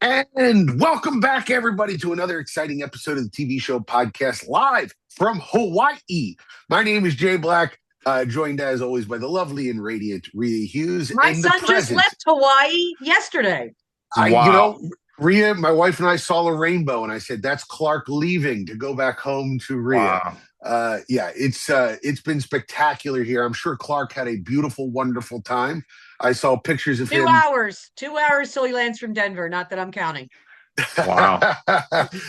And welcome back, everybody, to another exciting episode of the TV show podcast live from Hawaii. My name is Jay Black, joined as always by the lovely and radiant Rhea Hughes. My and the son just present. left Hawaii yesterday. Wow. Rhea, my wife and I saw a rainbow, and I said, "That's Clark leaving to go back home to Rhea." Wow. It's been spectacular here. I'm sure Clark had a beautiful, wonderful time. I saw pictures of him. 2 hours till he lands from Denver. Not that I'm counting. Wow.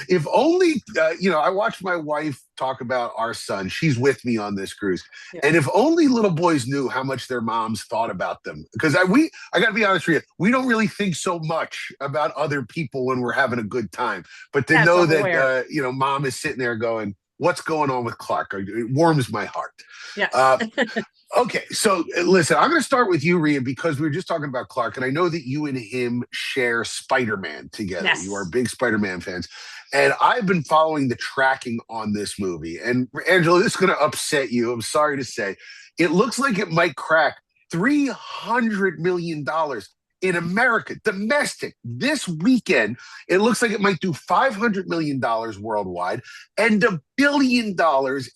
If only, I watched my wife talk about our son. She's with me on this cruise. Yeah. And if only little boys knew how much their moms thought about them. Because I got to be honest with you, we don't really think so much about other people when we're having a good time. But to know that, mom is sitting there going, "What's going on with Clark?" It warms my heart. Yeah. Okay, so listen, I'm going to start with you, Rhea, because we were just talking about Clark, and I know that you and him share Spider-Man together. Yes. You are big Spider-Man fans. And I've been following the tracking on this movie. And Angelo, this is going to upset you. I'm sorry to say. It looks like it might crack $300 million in America, domestic, this weekend. It looks like it might do $500 million worldwide and $1 billion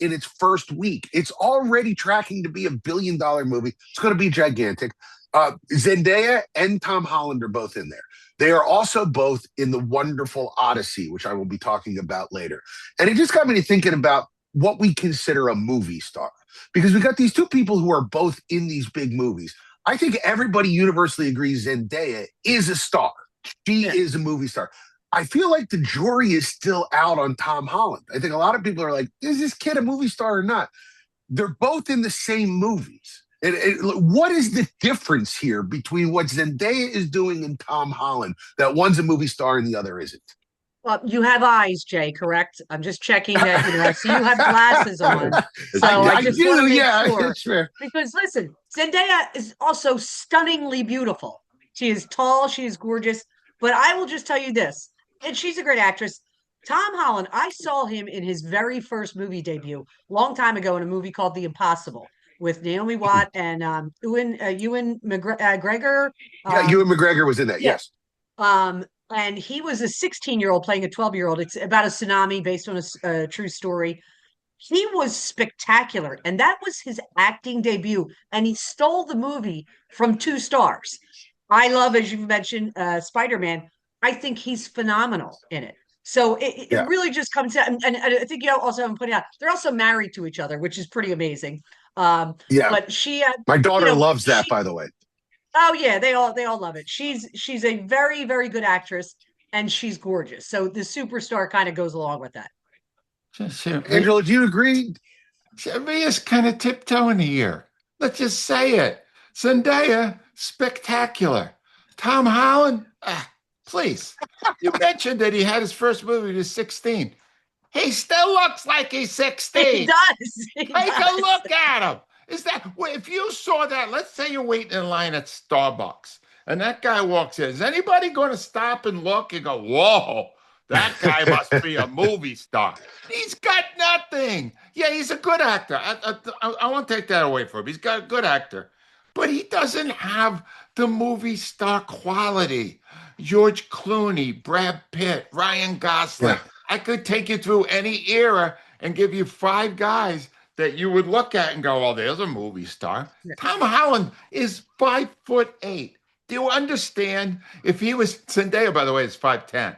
in its first week. It's already tracking to be $1 billion movie. It's going to be gigantic. Zendaya and Tom Holland are both in there. They are also both in the wonderful Odyssey, which I will be talking about later. And it just got me to thinking about what we consider a movie star, because we got these two people who are both in these big movies. I think everybody universally agrees Zendaya is a star. She is a movie star. I feel like the jury is still out on Tom Holland. I think a lot of people are like, is this kid a movie star or not? They're both in the same movies. What is the difference here between what Zendaya is doing and Tom Holland, that one's a movie star and the other isn't? Well, you have eyes, Jay, correct? I'm just checking that, so you have glasses on. So I just want to make sure. It's fair. Because listen, Zendaya is also stunningly beautiful. She is tall, she is gorgeous. But I will just tell you this, and she's a great actress. Tom Holland, I saw him in his very first movie debut, long time ago, in a movie called The Impossible with Naomi Watts and Ewan McGregor. Ewan McGregor was in that, yes. And he was a 16-year-old playing a 12-year-old. It's about a tsunami based on a true story. He was spectacular. And that was his acting debut. And he stole the movie from 2 stars. I love, as you've mentioned, Spider-Man. I think he's phenomenal in it. So it really just comes to, and I think you also haven't pointed out, they're also married to each other, which is pretty amazing. But my daughter loves that, by the way. Oh yeah, they all love it. She's a very, very good actress, and she's gorgeous. So the superstar kind of goes along with that. Angelo, do you agree? Rhea's kind of tiptoeing here. Let's just say it. Zendaya, spectacular. Tom Holland, please. You mentioned that he had his first movie when he was 16. He still looks like he's 16. He does. Take a look at him. If you saw that, let's say you're waiting in line at Starbucks and that guy walks in, is anybody going to stop and look and go, "Whoa, that guy must be a movie star"? He's got nothing. Yeah, he's a good actor. I won't take that away from him. He's got a good actor, but he doesn't have the movie star quality. George Clooney, Brad Pitt, Ryan Gosling. Yeah. I could take you through any era and give you 5 guys that you would look at and go, "Oh, there's a movie star." Yeah. Tom Holland is 5'8". Do you understand? If he was, Zendaya, by the way, is 5'10".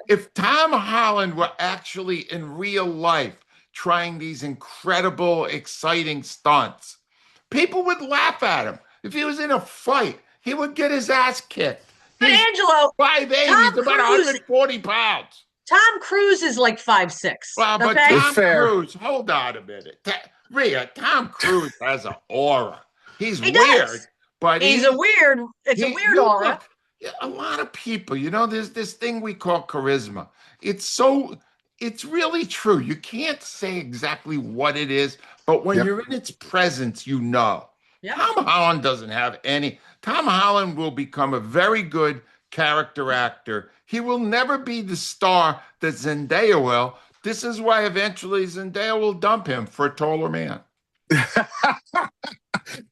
If Tom Holland were actually in real life trying these incredible, exciting stunts, people would laugh at him. If he was in a fight, he would get his ass kicked. But Angelo, 5'8", he's about 140 pounds. Tom Cruise is like 5'6". Well, but Tom Cruise, hold on a minute. Rhea, Tom Cruise has an aura. He weird, does. But it's a weird aura. A lot of people, there's this thing we call charisma. It's really true. You can't say exactly what it is, but when you're in its presence, you know. Yep. Tom Holland doesn't have any. Tom Holland will become a very good character actor. He will never be the star that Zendaya will. This is why eventually Zendaya will dump him for a taller man.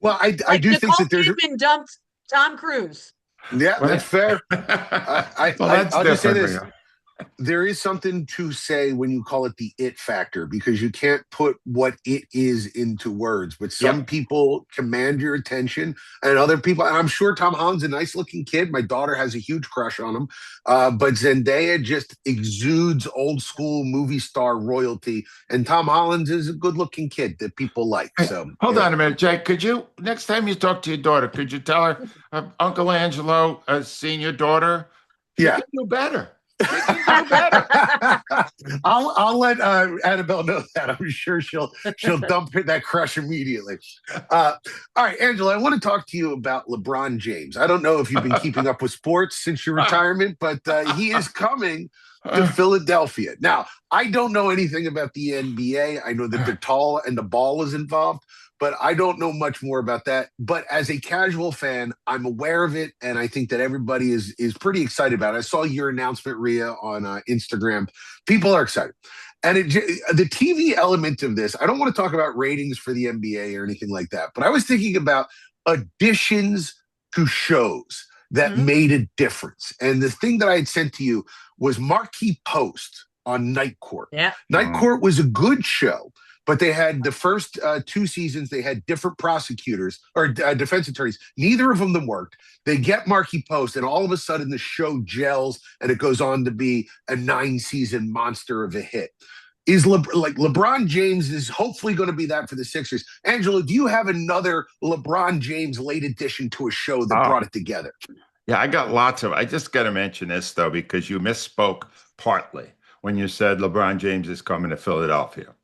Well, I do think that there's been dumped Tom Cruise. Yeah, that's fair. Well, that's I'll just say different, this. Rhea. There is something to say when you call it the it factor, because you can't put what it is into words, but some Yep. people command your attention and other people, and I'm sure Tom Holland's a nice looking kid. My daughter has a huge crush on him. But Zendaya just exudes old school movie star royalty, and Tom Holland is a good looking kid that people like. Hey, So hold yeah. on a minute, Jake. Could you, next time you talk to your daughter, could you tell her Uncle Angelo has seen your daughter? She Yeah. can do better. She can do better. I'll let Annabelle know that. I'm sure she'll dump that crush immediately. All right, Angela, I want to talk to you about LeBron James. I don't know if you've been keeping up with sports since your retirement, but he is coming to Philadelphia. Now, I don't know anything about the NBA. I know that they're tall and the ball is involved, but I don't know much more about that. But as a casual fan, I'm aware of it, and I think that everybody is pretty excited about it. I saw your announcement, Rhea, on Instagram. People are excited. And the TV element of this, I don't want to talk about ratings for the NBA or anything like that, but I was thinking about additions to shows that made a difference. And the thing that I had sent to you was Marquee Post on Night Court. Yeah. Night Court was a good show, but they had the first 2 seasons, they had different prosecutors or defense attorneys. Neither of them worked. They get Marquee Post, and all of a sudden the show gels, and it goes on to be a 9-season monster of a hit. LeBron James is hopefully going to be that for the Sixers. Angelo, do you have another LeBron James late addition to a show that brought it together? Yeah, I got lots of. I just got to mention this, though, because you misspoke partly when you said LeBron James is coming to Philadelphia.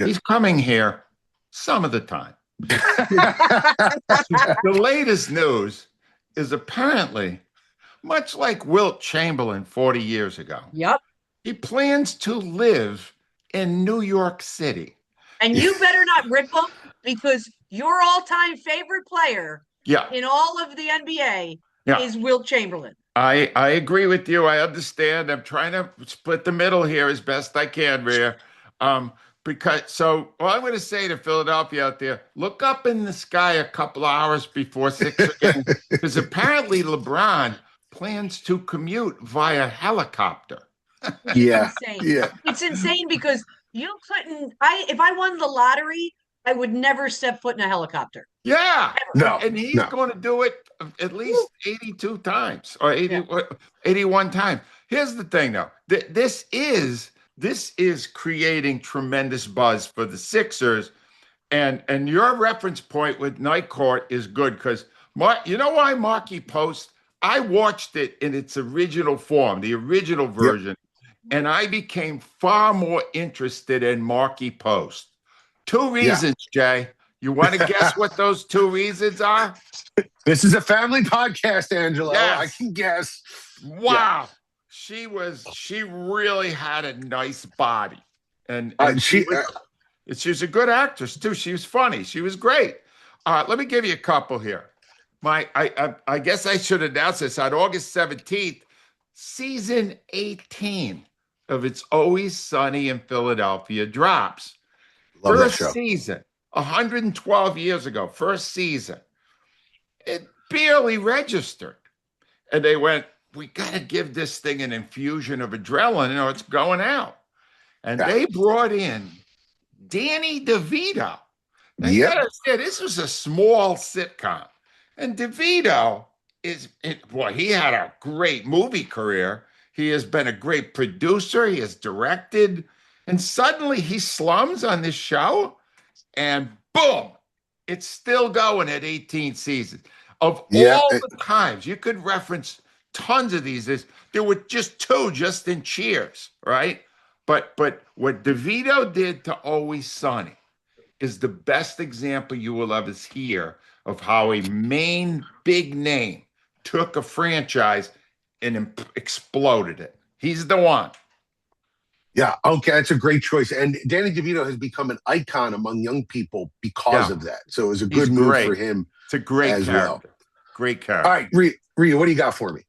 Yeah. He's coming here some of the time. The latest news is apparently, much like Wilt Chamberlain 40 years ago, Yep, he plans to live in New York City. And you better not rip him, because your all-time favorite player in all of the NBA is Wilt Chamberlain. I agree with you. I understand. I'm trying to split the middle here as best I can, Rhea. All I'm going to say to Philadelphia out there, look up in the sky a couple of hours before 6 again, because apparently LeBron plans to commute via helicopter. Yeah. It's insane. Yeah. It's insane because you couldn't, if I won the lottery, I would never step foot in a helicopter. Yeah. Ever. No. And he's going to do it at least 82 times or 81 times. Here's the thing, though. This is creating tremendous buzz for the Sixers. And your reference point with Night Court is good because, you know why Marquee Post? I watched it in its original form, the original version, and I became far more interested in Marquee Post. 2 reasons, Jay. You want to guess what those 2 reasons are? This is a family podcast, Angelo. Yes. I can guess. Wow. Yeah. She really had a nice body. And she's a good actress, too. She was funny. She was great. Let me give you a couple here. I guess I should announce this. On August 17th, season 18 of It's Always Sunny in Philadelphia drops. Love First that show. season, 112 years ago, first season. It barely registered. And they went, we got to give this thing an infusion of adrenaline or it's going out. And they brought in Danny DeVito. Now, you got to say, this was a small sitcom. And DeVito he had a great movie career. He has been a great producer. He has directed. And suddenly he slums on this show. And boom, it's still going at 18 seasons. Of all the times, you could reference tons of these. There were just 2 just in Cheers, right? But what DeVito did to Always Sunny is the best example you will ever hear of how a main big name took a franchise and exploded it. He's the one. Yeah, okay, that's a great choice. And Danny DeVito has become an icon among young people because of that. So it was a good move for him. It's a great character. Well. Great character. All right, Rhea, what do you got for me?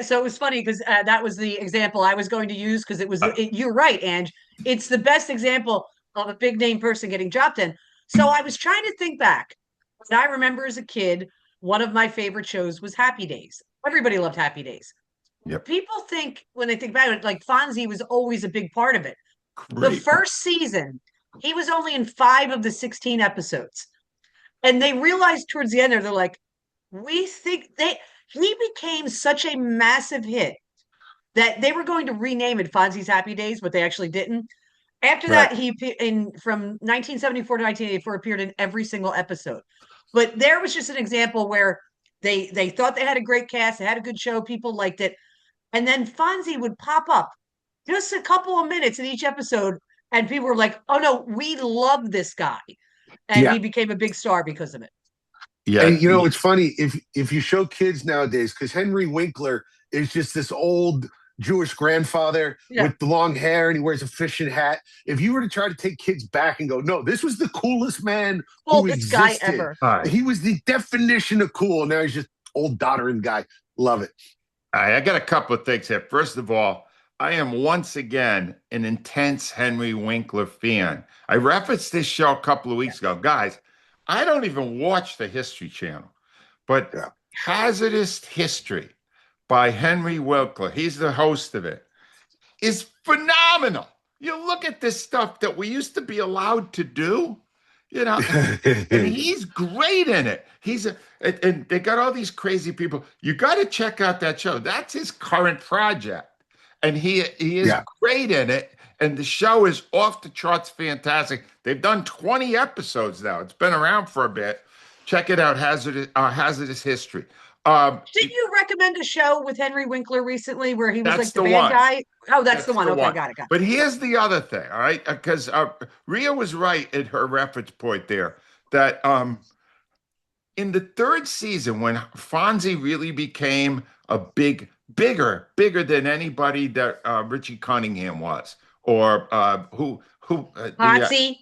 So it was funny because that was the example I was going to use because you're right, Ange. It's the best example of a big name person getting dropped in. So I was trying to think back. What I remember as a kid one of my favorite shows was Happy Days. Everybody loved Happy Days. Yep. People think, when they think about it, like Fonzie was always a big part of it. The Great. first season, he was only in 5 of the 16 episodes. And they realized towards the end there, they're like, we think he became such a massive hit that they were going to rename it Fonzie's Happy Days, but they actually didn't. After that, he from 1974 to 1984 appeared in every single episode. But there was just an example where they thought they had a great cast, they had a good show, people liked it, and then Fonzie would pop up just a couple of minutes in each episode, and people were like, "Oh no, we love this guy," and he became a big star because of it. Yeah, and it's funny if you show kids nowadays, because Henry Winkler is just this old Jewish grandfather with the long hair, and he wears a fishing hat. If you were to try to take kids back and go, no, this was the coolest man who existed. Guy ever. He was the definition of cool. Now he's just old doddering guy. Love it. All right, I got a couple of things here. First of all, I am once again an intense Henry Winkler fan. I referenced this show a couple of weeks ago. Guys, I don't even watch the History Channel, but Hazardous History by Henry Winkler, he's the host of it, is phenomenal. You look at this stuff that we used to be allowed to do, and he's great in it. And they got all these crazy people. You got to check out that show. That's his current project. And he is great in it. And the show is off the charts fantastic. They've done 20 episodes now. It's been around for a bit. Check it out, Hazardous History. Didn't you recommend a show with Henry Winkler recently where he was like the bad guy? Oh, that's the one. Okay, got it. But here's the other thing, all right? Because Rhea was right in her reference point there that in the third season, when Fonzie really became a bigger than anybody that Richie Cunningham was, or Potsy.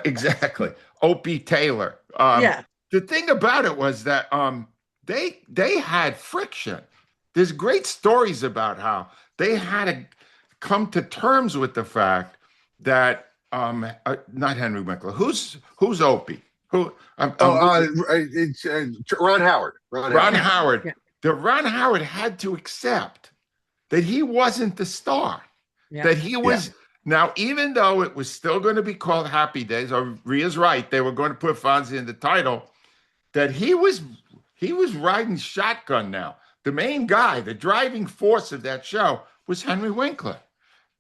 Exactly. Opie Taylor. The thing about it was that they had friction. There's great stories about how they had to come to terms with the fact that not Henry Winkler. Who's Opie? It's Ron Howard. Ron Howard. Yeah. Ron Howard had to accept that he wasn't the star. Yeah. That he was. Now, even though it was still going to be called Happy Days, or Rhea's right, they were going to put Fonzie in the title, that he was riding shotgun now. The main guy, the driving force of that show was Henry Winkler.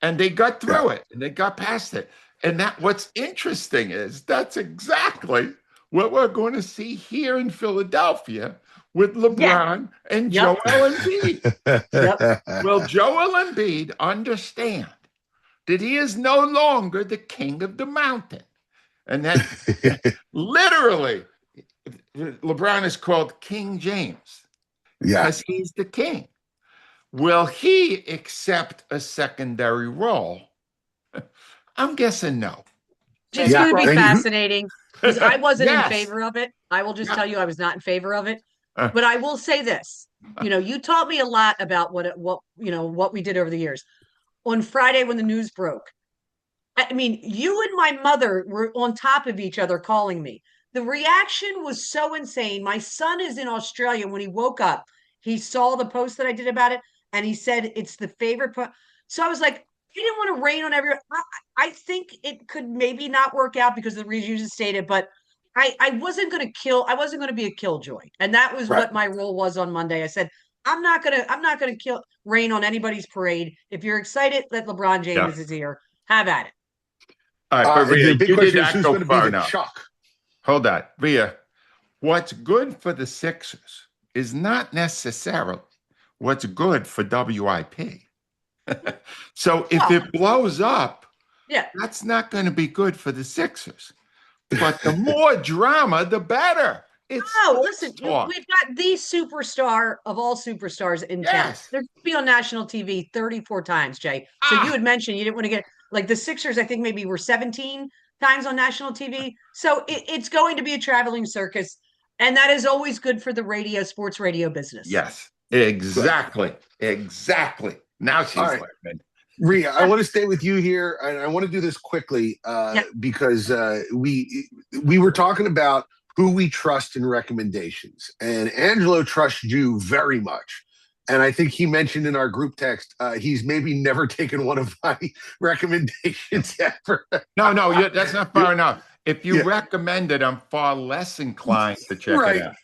And they got through it, and they got past it. And what's interesting is that's exactly what we're going to see here in Philadelphia with LeBron and Joel Embiid. Will Joel Embiid understand that he is no longer the king of the mountain? And that literally, LeBron is called King James because he's the king. Will he accept a secondary role? I'm guessing no. It's going to be fascinating because I wasn't in favor of it. I will just tell you I was not in favor of it. But I will say this. You taught me a lot about what we did over the years. On Friday when the news broke, I mean, you and my mother were on top of each other calling me. The reaction was so insane. My son is in Australia. When he woke up, he saw the post that I did about it, and he said it's the favorite. So I was like, I didn't want to rain on everyone. I think it could maybe not work out because of the reasons you just stated, but I wasn't going to be a killjoy. And that was what my role was on Monday. I said, I'm not going to rain on anybody's parade. If you're excited that LeBron James is here, have at it. All right, but Rhea, you did not go far enough. Hold on, Rhea. What's good for the Sixers is not necessarily what's good for WIP. So if it blows up, that's not going to be good for the Sixers. But the more drama, the better. Listen, we've got the superstar of all superstars in town. They're going to be on national TV 34 times, Jay. So you had mentioned you didn't want to get, like the Sixers, I think maybe were 17 times on national TV. So it's going to be a traveling circus. And that is always good for the sports radio business. Yes, exactly. Exactly. Now she's laughing. Rhea, I want to stay with you here, and I want to do this quickly because we were talking about who we trust in recommendations. And Angelo trusts you very much. And I think he mentioned in our group text, he's maybe never taken one of my recommendations ever. No, that's not far enough. If you recommend it, I'm far less inclined to check it out.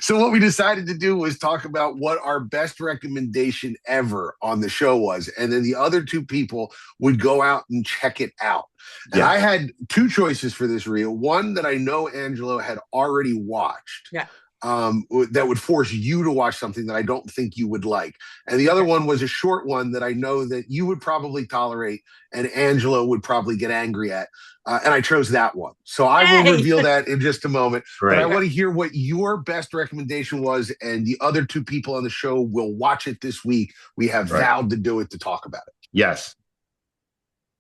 So what we decided to do was talk about what our best recommendation ever on the show was. And then the other two people would go out and check it out. And I had two choices for this reel. One that I know Angelo had already watched. Yeah. That would force you to watch something that I don't think you would like. And the other one was a short one that I know that you would probably tolerate and Angelo would probably get angry at. And I chose that one. So I will reveal that in just a moment. Right. But I want to hear what your best recommendation was. And the other two people on the show will watch it this week. We have vowed to do it, to talk about it. Yes.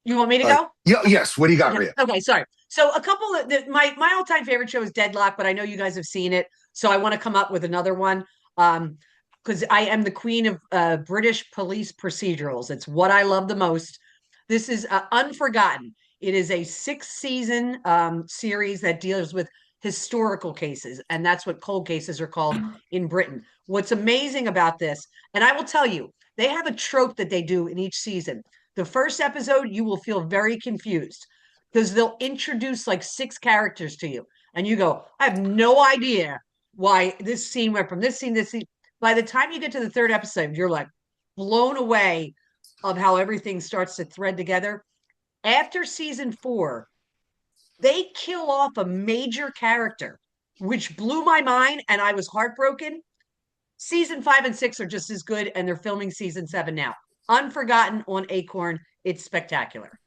You want me to go? Yeah. Yes. What do you got, Rhea? Okay, sorry. So a couple of my all-time favorite show is Deadlock, but I know you guys have seen it. So I want to come up with another one. Because I am the queen of British police procedurals. It's what I love the most. This is Unforgotten. It is a 6-season series that deals with historical cases, and that's what cold cases are called in Britain. What's amazing about this, and I will tell you, they have a trope that they do in each season. The first episode, you will feel very confused because they'll introduce like 6 characters to you, and you go, I have no idea why this scene went from this scene to this scene. By the time you get to the 3rd episode, you're like blown away of how everything starts to thread together. After season 4, they kill off a major character, which blew my mind, and I was heartbroken. Season 5 and 6 are just as good, and they're filming season 7 now. Unforgotten on Acorn. It's spectacular.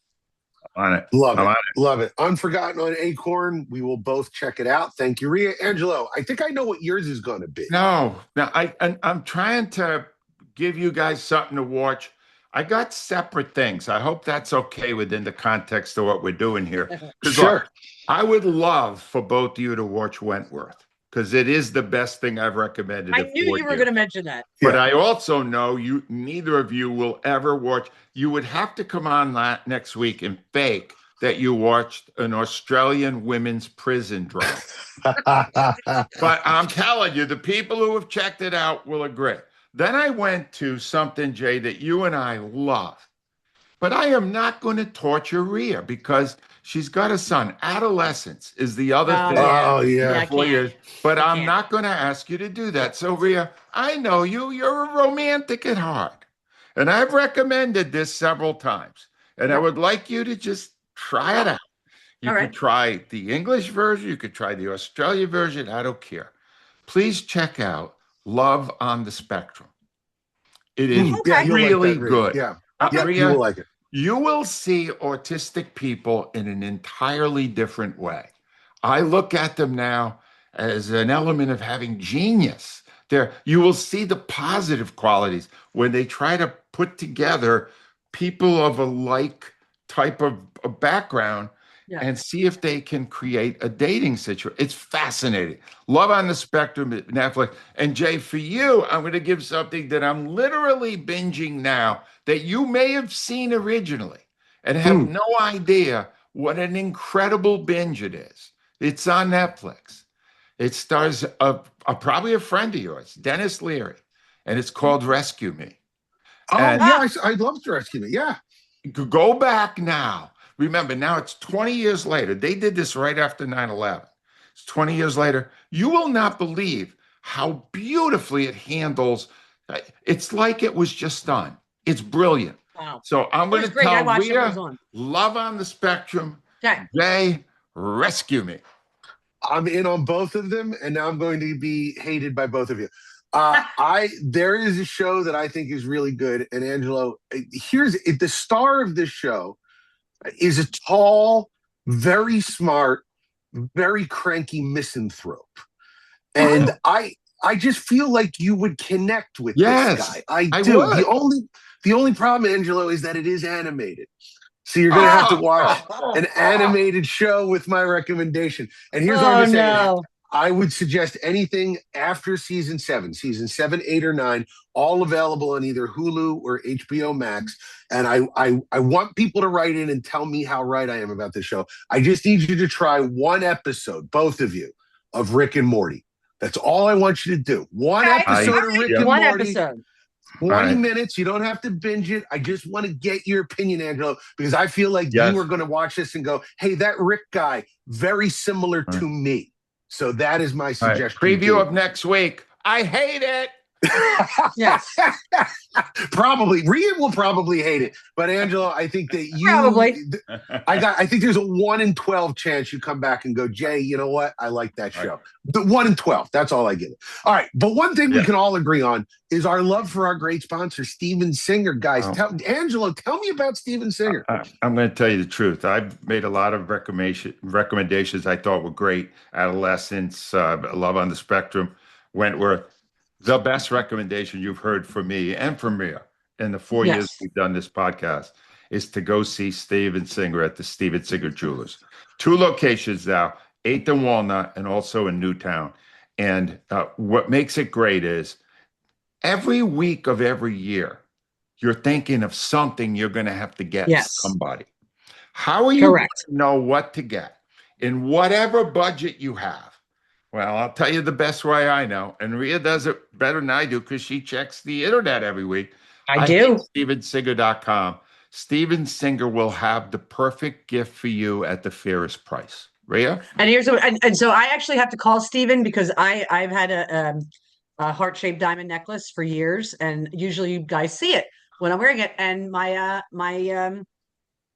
On it. Love it. Unforgotten on Acorn. We will both check it out. Thank you, Rhea. Angelo, I think I know what yours is going to be. No, I'm trying to give you guys something to watch. I got separate things. I hope that's okay within the context of what we're doing here. Sure. Look, I would love for both of you to watch Wentworth because it is the best thing I've recommended. I knew you were going to mention that. But I also know neither of you will ever watch. You would have to come on next week and fake that you watched an Australian women's prison drama. But I'm telling you, the people who have checked it out will agree. Then I went to something, Jay, that you and I love. But I am not going to torture Rhea because she's got a son. Adolescence is the other thing. Oh, yeah. 4 years. But I'm not going to ask you to do that. So, Rhea, I know you. You're a romantic at heart. And I've recommended this several times. And I would like you to just try it out. You could try the English version. You could try the Australian version. I don't care. Please check out Love on the Spectrum. It is really good. Yeah. You will like it. You will see autistic people in an entirely different way. I look at them now as an element of having genius. You will see the positive qualities when they try to put together people of a like type of background and see if they can create a dating situation. It's fascinating. Love on the Spectrum at Netflix. And Jay, for you, I'm going to give something that I'm literally binging now that you may have seen originally and have no idea what an incredible binge it is. It's on Netflix. It stars probably a friend of yours, Dennis Leary, and it's called Rescue Me. Oh, yeah, I'd love to Rescue Me, yeah. Go back now. Remember, now it's 20 years later. They did this right after 9/11. It's 20 years later. You will not believe how beautifully it handles. It's like it was just done. It's brilliant. Wow. So I'm going to tell Rhea, Love on the Spectrum. Okay. Jay, Rescue Me. I'm in on both of them, and now I'm going to be hated by both of you. There is a show that I think is really good, and Angelo, the star of this show is a tall, very smart, very cranky misanthrope. And I just feel like you would connect with this guy. I do. Would. The only problem, Angelo, is that it is animated. So you're going to have to watch an animated show with my recommendation. And here's what I'm going to say. I would suggest anything after season 7, 8 or 9, all available on either Hulu or HBO Max. And I want people to write in and tell me how right I am about this show. I just need you to try one episode, both of you. of Rick and Morty. That's all I want you to do. One Okay. episode of Rick and One Morty. episode. 20 minutes. You don't have to binge it. I just want to get your opinion, Angelo, because I feel like you are going to watch this and go, hey, that Rick guy, very similar to me. So that is my suggestion. Preview of next week. I hate it. Yes. Probably. Rhea will probably hate it. But Angelo, I think that you probably. I think there's a 1 in 12 chance you come back and go, Jay, you know what? I like that show. The 1 in 12. That's all I give it. All right. But one thing we can all agree on is our love for our great sponsor, Steven Singer. Guys, Angelo, tell me about Steven Singer. I'm going to tell you the truth. I've made a lot of recommendations I thought were great. Adolescence, Love on the Spectrum, Wentworth. The best recommendation you've heard from me and from Rhea in the 4 years we've done this podcast is to go see Steven Singer at the Steven Singer Jewelers. 2 locations now, 8th and Walnut, and also in Newtown. And what makes it great is every week of every year, you're thinking of something you're going to have to get somebody. How are you going to know what to get in whatever budget you have? Well, I'll tell you the best way I know, and Rhea does it better than I do because she checks the internet every week. I do. StevenSinger.com. Steven Singer will have the perfect gift for you at the fairest price. Rhea? And so I actually have to call Steven because I've had a heart-shaped diamond necklace for years, and usually you guys see it when I'm wearing it, and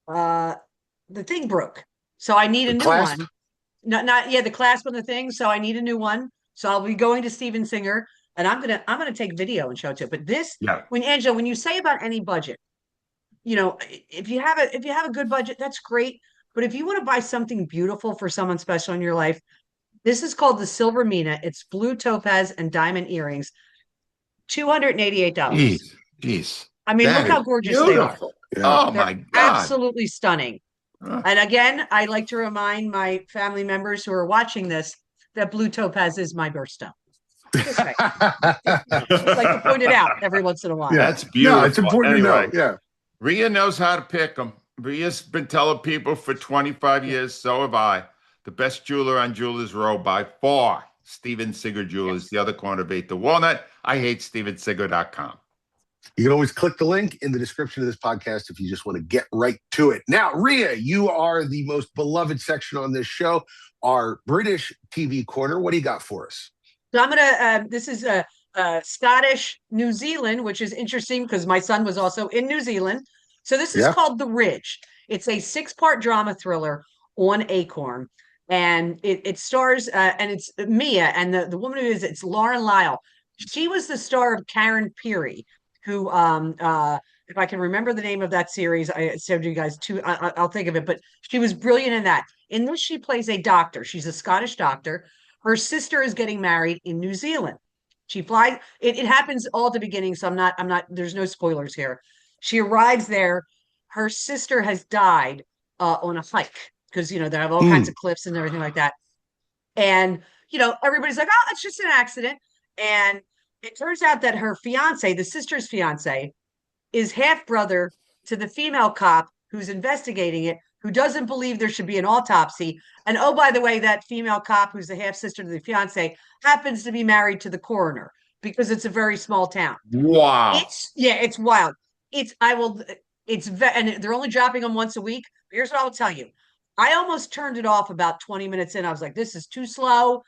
the thing broke, so I need a new one. Not the clasp on the thing. So I need a new one. So I'll be going to Steven Singer, and I'm gonna take video and show it to it. But this, when you say about any budget, if you have a good budget, that's great. But if you want to buy something beautiful for someone special in your life, this is called the Silver Mina. It's blue topaz and diamond earrings, $288. Jeez. I mean, look how gorgeous beautiful. They are. Oh my God. Absolutely stunning. And again, I like to remind my family members who are watching this that blue topaz is my birthstone. Just like to point it out every once in a while. Yeah, that's beautiful. No, it's important to know. Yeah. Rhea knows how to pick them. Rhea's been telling people for 25 years, so have I. The best jeweler on Jewelers Row by far, Steven Singer Jewelers, the other corner of 8th and Walnut. I hate StevenSinger.com. You can always click the link in the description of this podcast if you just want to get right to it. Now, Rhea, you are the most beloved section on this show, our British TV corner. What do you got for us? So I'm going to, this is Scottish New Zealand, which is interesting because my son was also in New Zealand. So this is called The Ridge. It's a 6-part drama thriller on Acorn. And it stars, and it's Mia, and the woman who is, it's Lauren Lyle. She was the star of Karen Peary, who, if I can remember the name of that series, I said you guys too, I'll think of it, but she was brilliant in that. In this, she plays a doctor. She's a Scottish doctor. Her sister is getting married in New Zealand. She flies, it happens all at the beginning, so I'm not, there's no spoilers here. She arrives there. Her sister has died on a hike because, they have all kinds of cliffs and everything like that. And, everybody's like, oh, it's just an accident. And it turns out that her fiance, the sister's fiance, is half brother to the female cop who's investigating it, who doesn't believe there should be an autopsy. And oh, by the way, that female cop who's the half sister to the fiance happens to be married to the coroner because it's a very small town. Wow. It's wild. And they're only dropping them once a week. Here's what I'll tell you. I almost turned it off about 20 minutes in. I was like, this is too slow.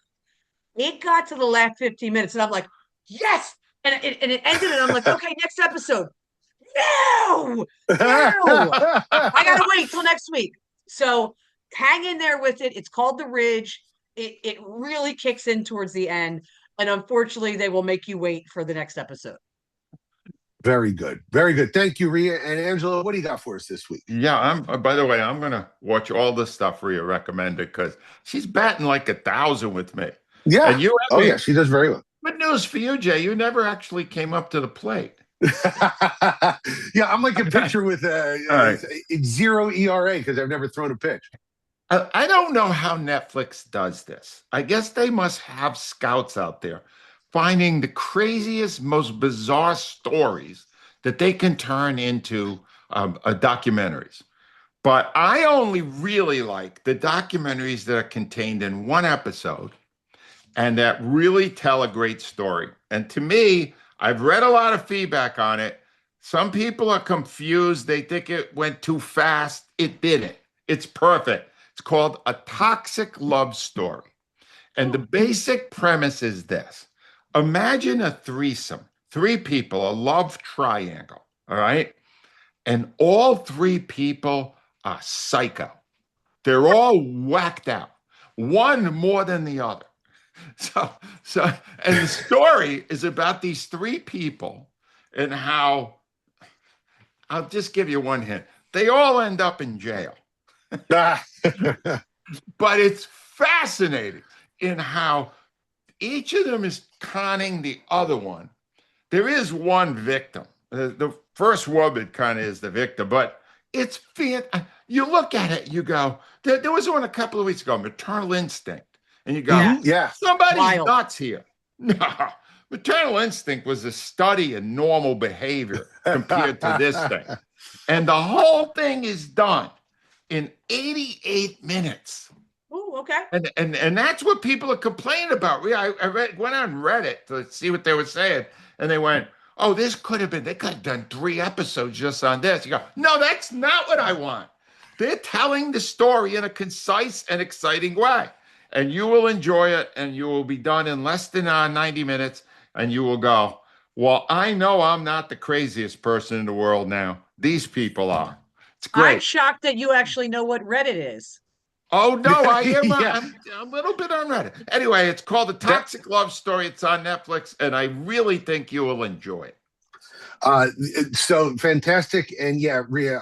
It got to the last 15 minutes and I'm like, yes. And it ended and I'm like, okay, next episode. No. I got to wait till next week. So hang in there with it. It's called The Ridge. It really kicks in towards the end. And unfortunately, they will make you wait for the next episode. Very good. Very good. Thank you, Rhea. And Angelo, what do you got for us this week? Yeah, by the way, I'm going to watch all the stuff Rhea recommended because she's batting like 1,000 with me. Yeah. And yeah, she does very well. Good news for you, Jay. You never actually came up to the plate. Yeah, I'm like a pitcher with zero ERA because I've never thrown a pitch. I don't know how Netflix does this. I guess they must have scouts out there finding the craziest, most bizarre stories that they can turn into documentaries. But I only really like the documentaries that are contained in one episode and that really tell a great story. And to me, I've read a lot of feedback on it. Some people are confused. They think it went too fast. It didn't. It's perfect. It's called A Toxic Love Story. And the basic premise is this. Imagine a threesome, three people, a love triangle, all right? And all three people are psycho. They're all whacked out, one more than the other. So, and the story is about these three people and how, I'll just give you one hint. They all end up in jail. But it's fascinating in how each of them is conning the other one. There is one victim. The first woman kind of is the victim, but it's you look at it, you go, there was one a couple of weeks ago, Maternal Instinct. And you go, yeah, somebody's nuts here. No, Maternal Instinct was a study in normal behavior compared to this thing. And the whole thing is done in 88 minutes. Oh, okay. And that's what people are complaining about. I went on Reddit to see what they were saying. And they went, oh, they could have done 3 episodes just on this. You go, no, that's not what I want. They're telling the story in a concise and exciting way. And you will enjoy it, and you will be done in less than 90 minutes, and you will go, well, I know I'm not the craziest person in the world now. These people are. It's great. I'm shocked that you actually know what Reddit is. Oh, no, I am. I'm a little bit on Reddit. Anyway, it's called The Toxic Love Story. It's on Netflix, and I really think you will enjoy it. So fantastic. And yeah, Rhea,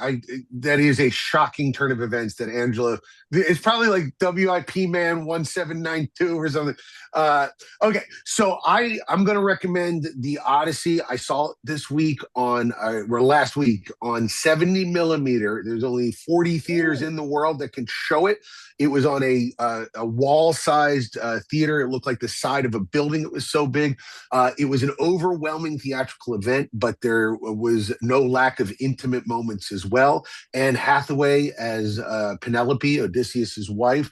that is a shocking turn of events that Angelo, it's probably like WIP man 1792 or something. Okay. So I'm going to recommend the Odyssey. I saw it this week or last week on 70 millimeter. There's only 40 theaters in the world that can show it. It was on a wall-sized theater. It looked like the side of a building. It was so big. It was an overwhelming theatrical event, but there was no lack of intimate moments as well. Anne Hathaway as Penelope, Odysseus's wife,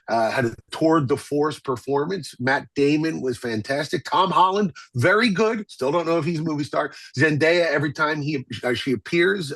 had a tour de force performance. Matt Damon was fantastic. Tom Holland, very good. Still don't know if he's a movie star. Zendaya, every time she appears,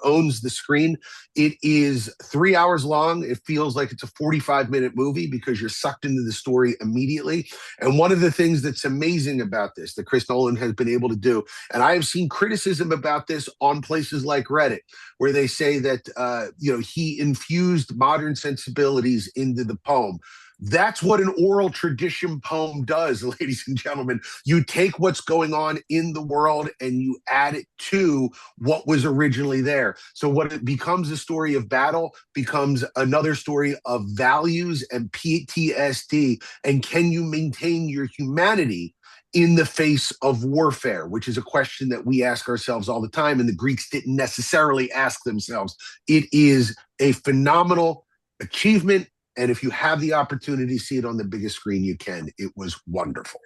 owns the screen. It is 3 hours long. It feels like it's a 45-minute movie because you're sucked into the story immediately. And one of the things that's amazing about this that Chris Nolan has been able to do, and I have seen criticism about this on places like Reddit, where they say that he infused modern sensibilities into the poem. That's what an oral tradition poem does, ladies and gentlemen. You take what's going on in the world and you add it to what was originally there. So what it becomes a story of battle becomes another story of values and PTSD. And can you maintain your humanity in the face of warfare, which is a question that we ask ourselves all the time, and the Greeks didn't necessarily ask themselves. It is a phenomenal achievement, and if you have the opportunity to see it on the biggest screen you can, it was wonderful.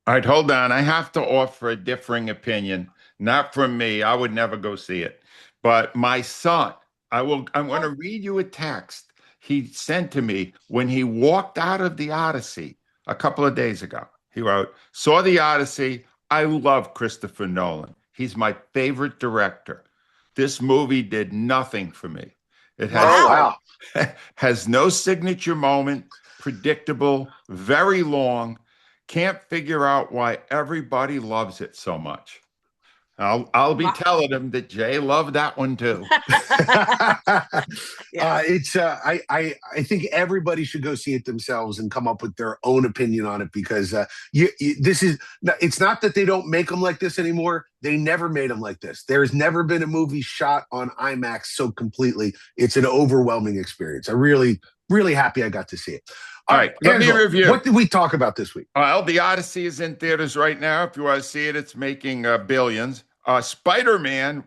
All right, hold on. I have to offer a differing opinion. Not from me. I would never go see it. But my son, I'm going to read you a text he sent to me when he walked out of the Odyssey a couple of days ago. He wrote, saw the Odyssey. I love Christopher Nolan. He's my favorite director. This movie did nothing for me. It has, has no signature moment, predictable, very long. Can't figure out why everybody loves it so much. I'll be telling him that Jay loved that one too. I think everybody should go see it themselves and come up with their own opinion on it, because it's not that they don't make them like this anymore. They never made them like this. There's never been a movie shot on IMAX so completely. It's an overwhelming experience. I'm really, really happy I got to see it. All right, let me review. What did we talk about this week? Well, The Odyssey is in theaters right now. If you want to see it, it's making billions. Spider-Man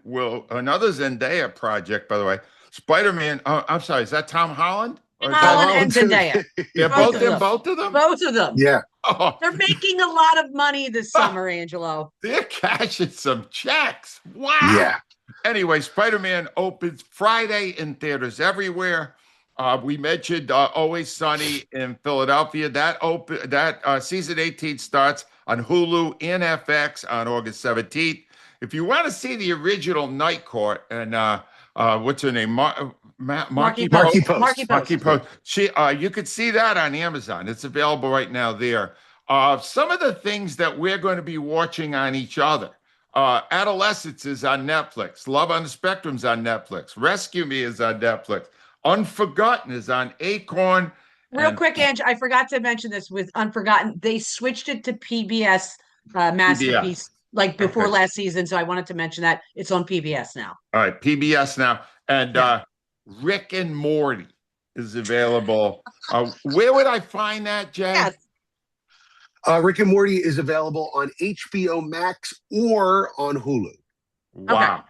another Zendaya project, by the way. Spider-Man, I'm sorry, is that Tom Holland? Tom Holland and Zendaya. They're both of them? Both of them. Yeah. Oh. They're making a lot of money this summer, Angelo. They're cashing some checks. Wow. Yeah. Anyway, Spider-Man opens Friday in theaters everywhere. We mentioned Always Sunny in Philadelphia. That season 18 starts on Hulu and FX on August 17th. If you want to see the original Night Court and what's her name, Marky Marky Marky Post. Post, Post. Marky Post. Marky Post. You could see that on Amazon. It's available right now there. Some of the things that we're going to be watching on each other. Adolescence is on Netflix. Love on the Spectrum's on Netflix. Rescue Me is on Netflix. Unforgotten is on Acorn. Real And quick, Ange, I forgot to mention this with Unforgotten. They switched it to PBS PBS. Masterpiece like before Okay. last season, so I wanted to mention that it's on PBS now. All right, PBS now. And Yeah. Rick and Morty is available. Where would I find that, Jay? Yes. Rick and Morty is available on HBO Max or on Hulu. Wow.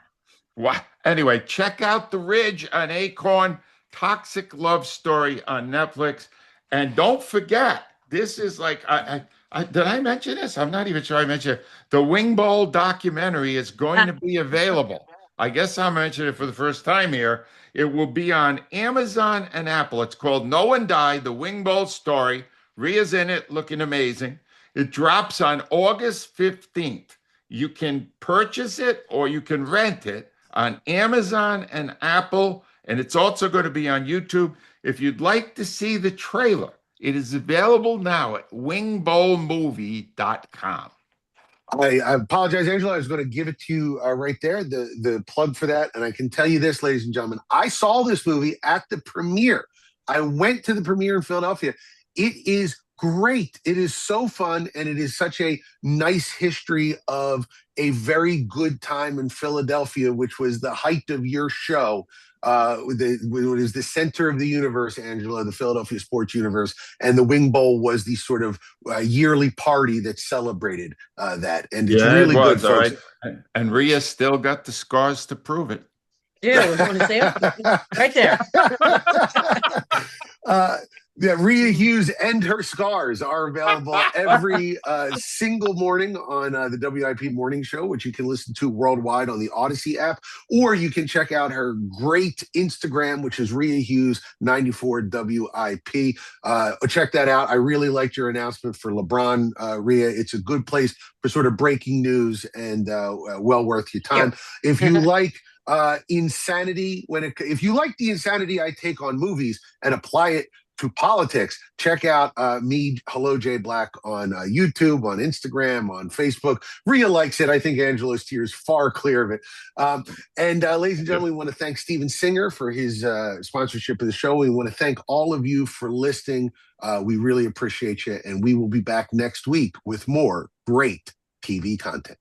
Wow. Anyway, check out The Ridge on Acorn, Toxic Love Story on Netflix. And don't forget, this is like, did I mention this? I'm not even sure I mentioned it. The Wing Bowl documentary is going to be available. I guess I'll mention it for the first time here. It will be on Amazon and Apple. It's called No One Died, The Wing Bowl Story. Rhea's in it, looking amazing. It drops on August 15th. You can purchase it or you can rent it on Amazon and Apple, and it's also going to be on YouTube. If you'd like to see the trailer, it is available now at wingbowlmovie.com. I apologize, Angelo. I was going to give it to you right there, the plug for that. And I can tell you this, ladies and gentlemen, I saw this movie at the premiere. I went to the premiere in Philadelphia. It is great. It is so fun, and it is such a nice history of a very good time in Philadelphia, which was the height of your show. What is the center of the universe, Angelo, the Philadelphia sports universe, and the Wing Bowl was the sort of yearly party that celebrated that, and it's really good, folks. Right. And Rhea still got the scars to prove it. Yeah, you want to see it? Right there. Yeah, Rhea Hughes and her scars are available every single morning on the WIP Morning Show, which you can listen to worldwide on the Odyssey app, or you can check out her great Instagram, which is Rhea Hughes 94 WIP. Check that out. I really liked your announcement for LeBron, Rhea. It's a good place for sort of breaking news and well worth your time. Yeah. If you like insanity, if you like the insanity I take on movies and apply it to politics, check out me, Hello Jay Black, on YouTube, on Instagram, on Facebook. Rhea likes it. I think Angelo's tears far clear of it. And ladies and gentlemen, we want to thank Steven Singer for his sponsorship of the show. We want to thank all of you for listening. We really appreciate you. And we will be back next week with more great TV content.